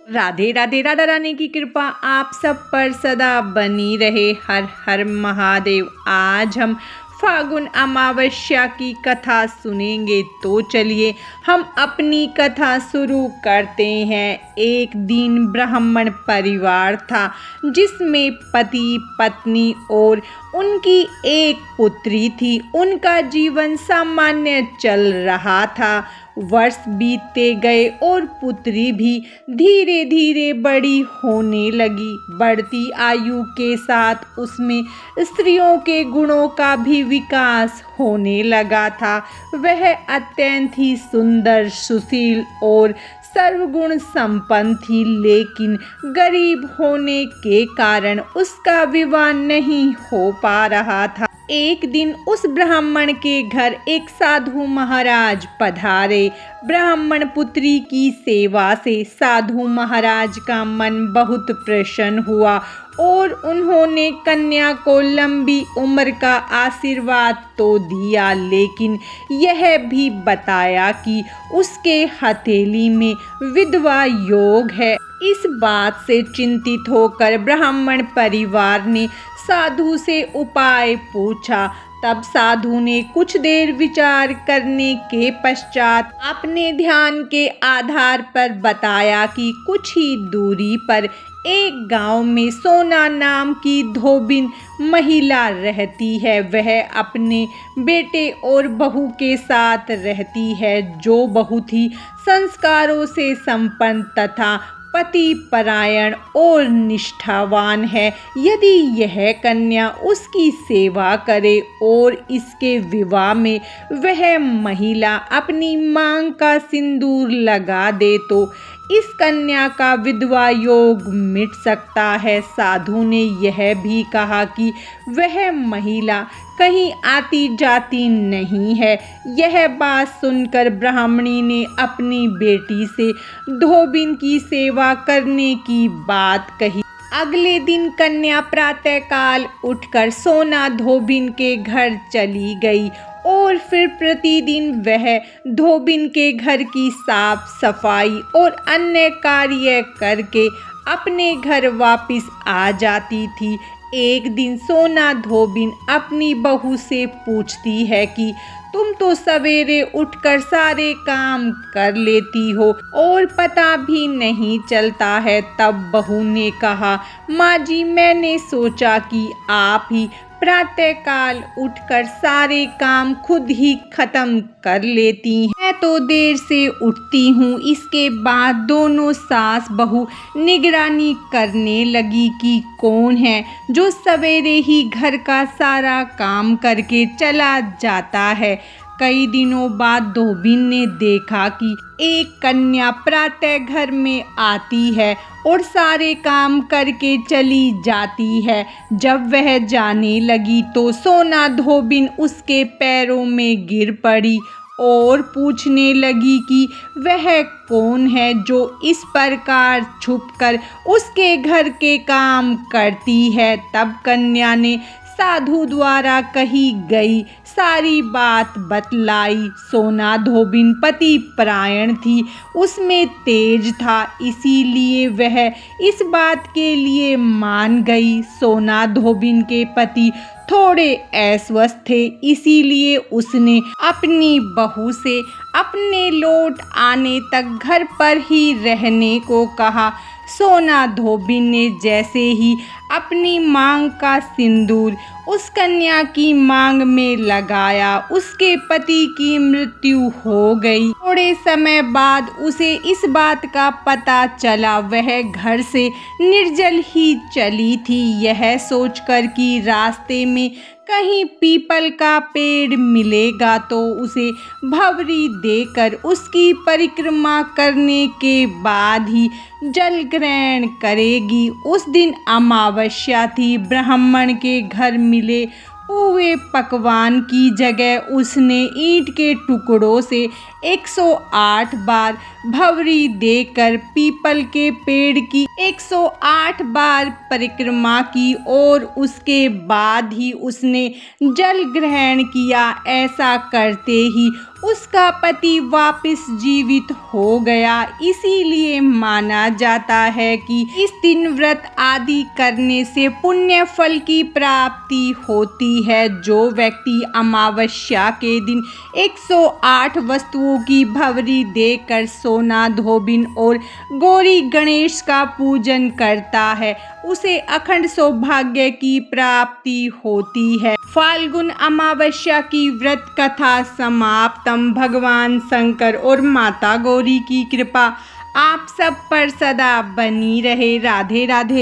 राधे राधे। राधा रानी की कृपा आप सब पर सदा बनी रहे। हर हर महादेव। आज हम फागुन अमावस्या की कथा सुनेंगे, तो चलिए हम अपनी कथा शुरू करते हैं। एक दिन ब्राह्मण परिवार था जिसमें पति पत्नी और उनकी एक पुत्री थी। उनका जीवन सामान्य चल रहा था। वर्ष बीतते गए और पुत्री भी धीरे धीरे बड़ी होने लगी। बढ़ती आयु के साथ उसमें स्त्रियों के गुणों का भी विकास होने लगा था। वह अत्यंत ही सुंदर, सुशील और सर्वगुण संपन्न थी, लेकिन गरीब होने के कारण उसका विवाह नहीं हो पा रहा था। एक दिन उस ब्राह्मण के घर एक साधु महाराज पधारे। ब्राह्मण पुत्री की सेवा से साधु महाराज का मन बहुत प्रसन्न हुआ और उन्होंने कन्या को लंबी उम्र का आशीर्वाद तो दिया, लेकिन यह भी बताया कि उसके हथेली में विधवा योग है। इस बात से चिंतित होकर ब्राह्मण परिवार ने साधु से उपाय पूछा। तब साधु ने कुछ देर विचार करने के पश्चात अपने ध्यान के आधार पर बताया कि कुछ ही दूरी पर एक गांव में सोना नाम की धोबिन महिला रहती है। वह अपने बेटे और बहू के साथ रहती है, जो बहुत ही संस्कारों से संपन्न तथा पति परायण और निष्ठावान है। यदि यह कन्या उसकी सेवा करे और इसके विवाह में वह महिला अपनी मांग का सिंदूर लगा दे, तो इस कन्या का विधवा योग मिट सकता है। साधु ने यह भी कहा कि वह महिला कहीं आती जाती नहीं है। यह बात सुनकर ब्राह्मणी ने अपनी बेटी से धोबिन की सेवा करने की बात कही। अगले दिन कन्या प्रातःकाल उठकर सोना धोबिन के घर चली गई और फिर प्रतिदिन वह धोबिन के घर की साफ सफाई और अन्य कार्य करके अपने घर वापस आ जाती थी। एक दिन सोना धोबिन अपनी बहू से पूछती है कि तुम तो सवेरे उठकर सारे काम कर लेती हो और पता भी नहीं चलता है। तब बहू ने कहा, माँ जी, मैंने सोचा कि आप ही प्रातःकाल उठकर सारे काम खुद ही खत्म कर लेती हैं। मैं तो देर से उठती हूँ। इसके बाद दोनों सास बहू निगरानी करने लगी कि कौन है जो सवेरे ही घर का सारा काम करके चला जाता है। कई दिनों बाद धोबिन ने देखा कि एक कन्या प्रातः घर में आती है और सारे काम करके चली जाती है। जब वह जाने लगी तो सोना धोबिन उसके पैरों में गिर पड़ी और पूछने लगी कि वह कौन है जो इस प्रकार छुपकर उसके घर के काम करती है। तब कन्या ने साधु द्वारा कही गई सारी बात बतलाई। सोना धोबिन पति परायण थी, उसमें तेज था, इसीलिए वह इस बात के लिए मान गई। सोना धोबिन के पति थोड़े अस्वस्थ थे, इसीलिए उसने अपनी बहू से अपने लौट आने तक घर पर ही रहने को कहा। सोना धोबिन ने जैसे ही अपनी मांग का सिंदूर उस कन्या की मांग में लगाया, उसके पति की मृत्यु हो गई। थोड़े समय बाद उसे इस बात का पता चला। वह घर से निर्जल ही चली थी, यह सोचकर कि रास्ते में कहीं पीपल का पेड़ मिलेगा तो उसे भंवरी देकर उसकी परिक्रमा करने के बाद ही जल ग्रहण करेगी। उस दिन अमावस्या थी। ब्राह्मण के घर मिले हुए पकवान की जगह उसने ईंट के टुकड़ों से 108 बार भंवरी देकर पीपल के पेड़ की 108 बार परिक्रमा की और उसके बाद ही उसने जल ग्रहण किया। ऐसा करते ही उसका पति वापस जीवित हो गया। इसीलिए माना जाता है कि इस दिन व्रत आदि करने से पुण्य फल की प्राप्ति होती है। जो व्यक्ति अमावस्या के दिन 108 वस्तुओं की भंवरी देकर सोना, धोबिन और गौरी गणेश का पूजन करता है, उसे अखंड सौभाग्य की प्राप्ति होती है। फाल्गुन अमावस्या की व्रत कथा समाप्तम। भगवान शंकर और माता गौरी की कृपा आप सब पर सदा बनी रहे। राधे राधे।